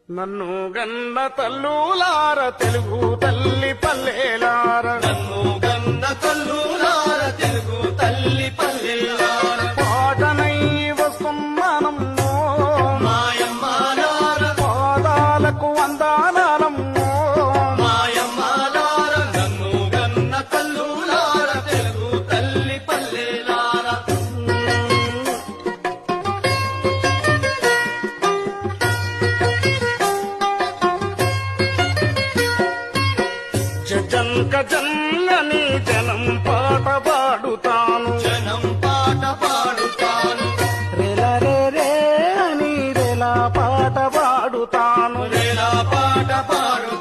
నన్ను గన్న తల్లులార తెలుగు తల్లి పల్లెలార నన్ను గన్న తల్లులార తెలుగు తల్లి పల్లెలార పాటనై వస్తున్నానమ్మో మాయమ్మలార పాదాలకు వందనాలమ్మో మాయమ్మలార నన్ను గన్న తల్లులార తెలుగు తల్లి పల్లెలార జంక జన్నని జనం పాట పాడుతాను జనం పాట పాడుతాను రెల రే రే అని రెల పాట పాడుతాను రేలా పాట పాడు